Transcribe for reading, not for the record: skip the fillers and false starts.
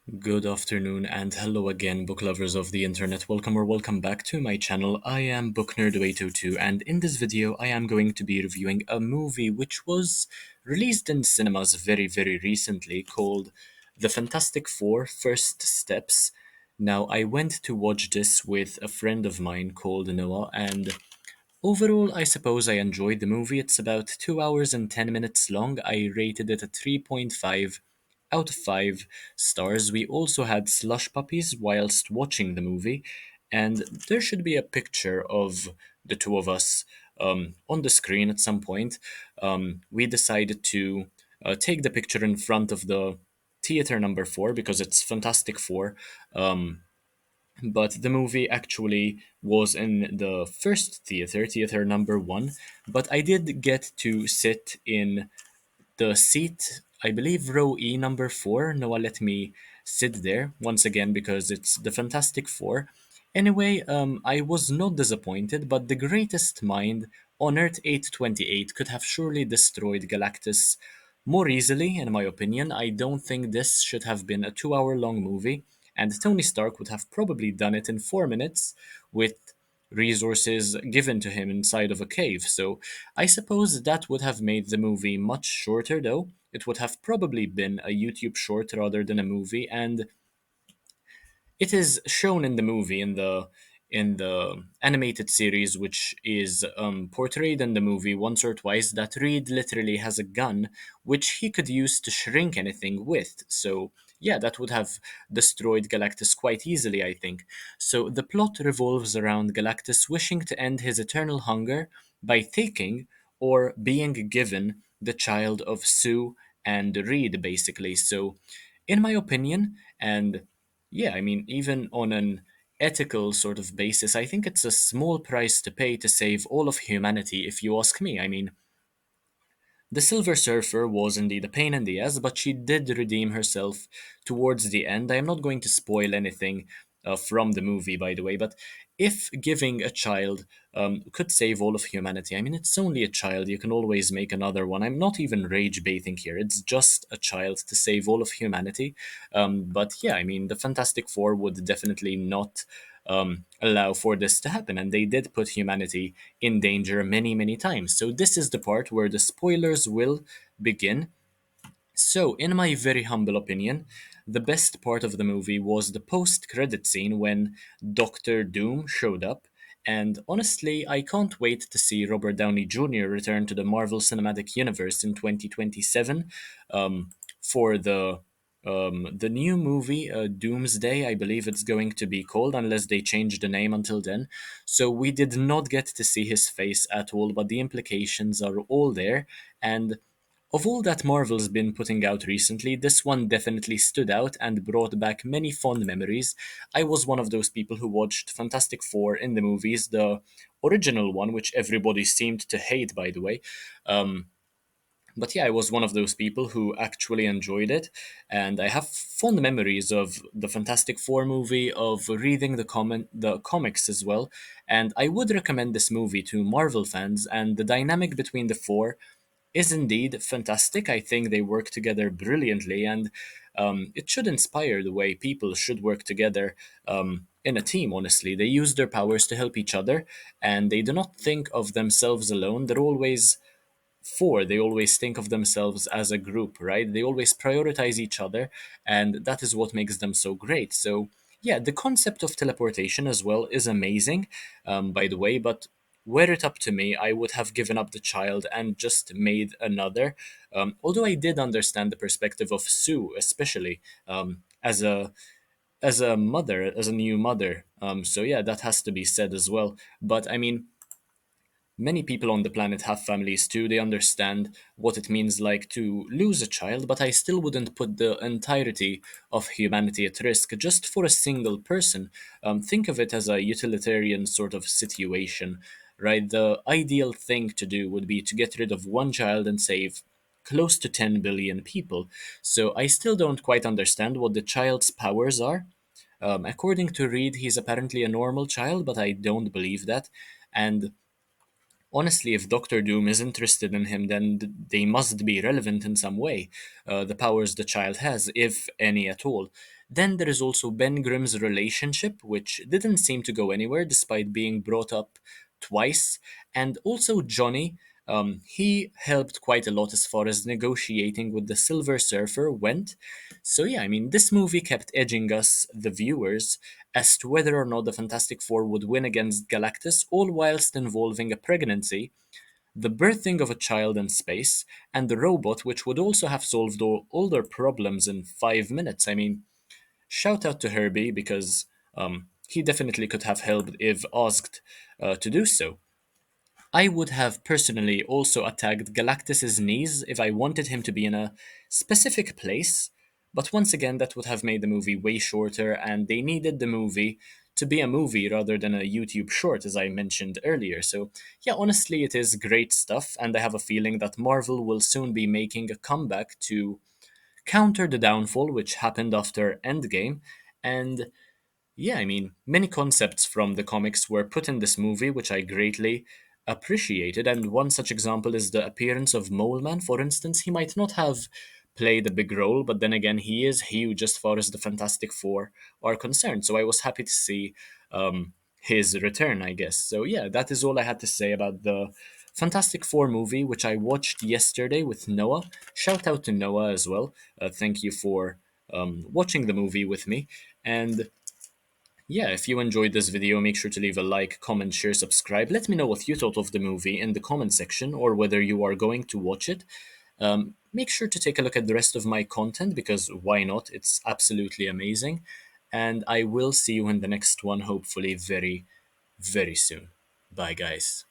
Good afternoon and hello again, book lovers of the internet. Welcome or welcome back to my channel. I am Book Nerd 802, and in this video, I am going to be reviewing a movie which was released in cinemas very recently called The Fantastic Four First Steps. Now, I went to watch this with a friend of mine called Noah, and overall, I suppose I enjoyed the movie. It's about 2 hours and 10 minutes long. I rated it a 3.5 out of 5 stars. We also had slush puppies whilst watching the movie, and there should be a picture of the two of us on the screen at some point. We decided to take the picture in front of the theater number 4 because it's Fantastic Four. But the movie actually was in the first theater, theater number 1. But I did get to sit in the seat, I believe row E number 4. Noah let me sit there once again because it's the Fantastic Four. Anyway, I was not disappointed, but the greatest mind on Earth 828 could have surely destroyed Galactus more easily, in my opinion. I don't think this should have been a 2 hour long movie, and Tony Stark would have probably done it in 4 minutes with resources given to him inside of a cave. So I suppose that would have made the movie much shorter, though. It would have probably been a YouTube short rather than a movie, and it is shown in the movie in the animated series, which is portrayed in the movie once or twice, that Reed literally has a gun which he could use to shrink anything with. So yeah, that would have destroyed Galactus quite easily, I think. So the plot revolves around Galactus wishing to end his eternal hunger by taking or being given the child of Sue and Reed, basically. So in my opinion, and yeah, I mean, even on an ethical sort of basis, I think it's a small price to pay to save all of humanity, if you ask me. I mean, the Silver Surfer was indeed a pain in the ass, but she did redeem herself towards the end. I am not going to spoil anything from the movie, by the way, but if giving a child could save all of humanity, I mean, it's only a child. You can always make another one. I'm not even rage baiting here. It's just a child to save all of humanity. But yeah, I mean, the Fantastic Four would definitely not allow for this to happen, and they did put humanity in danger many times. So this is the part where the spoilers will begin. So, in my very humble opinion, the best part of the movie was the post credit scene when Doctor Doom showed up. And honestly, I can't wait to see Robert Downey Jr. return to the Marvel Cinematic Universe in 2027 for the new movie, Doomsday, I believe it's going to be called, unless they change the name until then. So we did not get to see his face at all, but the implications are all there. And of all that Marvel's been putting out recently, this one definitely stood out and brought back many fond memories. I was one of those people who watched Fantastic Four in the movies, the original one, which everybody seemed to hate, by the way. But yeah, I was one of those people who actually enjoyed it, and I have fond memories of the Fantastic Four movie, of reading the comics as well, and I would recommend this movie to Marvel fans. And the dynamic between the four is indeed fantastic. I think they work together brilliantly, and it should inspire the way people should work together in a team, honestly. They use their powers to help each other, and they do not think of themselves alone. They're always four. They always think of themselves as a group, right? They always prioritize each other, and that is what makes them so great. So, yeah, the concept of teleportation as well is amazing, by the way, but were it up to me, I would have given up the child and just made another. Although I did understand the perspective of Sue, especially as a mother, as a new mother. So yeah, that has to be said as well. But I mean, many people on the planet have families too. They understand what it means like to lose a child, but I still wouldn't put the entirety of humanity at risk just for a single person. Think of it as a utilitarian sort of situation, right? The ideal thing to do would be to get rid of one child and save close to 10 billion people. So I still don't quite understand what the child's powers are. According to Reed, he's apparently a normal child, but I don't believe that. And honestly, if Doctor Doom is interested in him, then they must be relevant in some way. The powers the child has, if any at all. Then there is also Ben Grimm's relationship, which didn't seem to go anywhere despite being brought up twice. And also Johnny, he helped quite a lot as far as negotiating with the Silver Surfer went. So yeah, I mean, this movie kept edging us, the viewers, as to whether or not the Fantastic Four would win against Galactus, all whilst involving a pregnancy, the birthing of a child in space, and the robot, which would also have solved all their problems in 5 minutes. I mean, shout out to Herbie because he definitely could have helped if asked to do so. I would have personally also attacked Galactus's knees if I wanted him to be in a specific place, but once again, that would have made the movie way shorter, and they needed the movie to be a movie rather than a YouTube short, as I mentioned earlier. So, yeah, honestly, it is great stuff, and I have a feeling that Marvel will soon be making a comeback to counter the downfall which happened after Endgame, and yeah, I mean, many concepts from the comics were put in this movie, which I greatly appreciated. And one such example is the appearance of Mole Man, for instance. He might not have played a big role, but then again, he is huge as far as the Fantastic Four are concerned. So I was happy to see his return, I guess. So yeah, that is all I had to say about the Fantastic Four movie, which I watched yesterday with Noah. Shout out to Noah as well. Thank you for watching the movie with me. And yeah, if you enjoyed this video, make sure to leave a like, comment, share, subscribe. Let me know what you thought of the movie in the comment section or whether you are going to watch it. Make sure to take a look at the rest of my content because why not? It's absolutely amazing. And I will see you in the next one, hopefully, very, very soon. Bye, guys.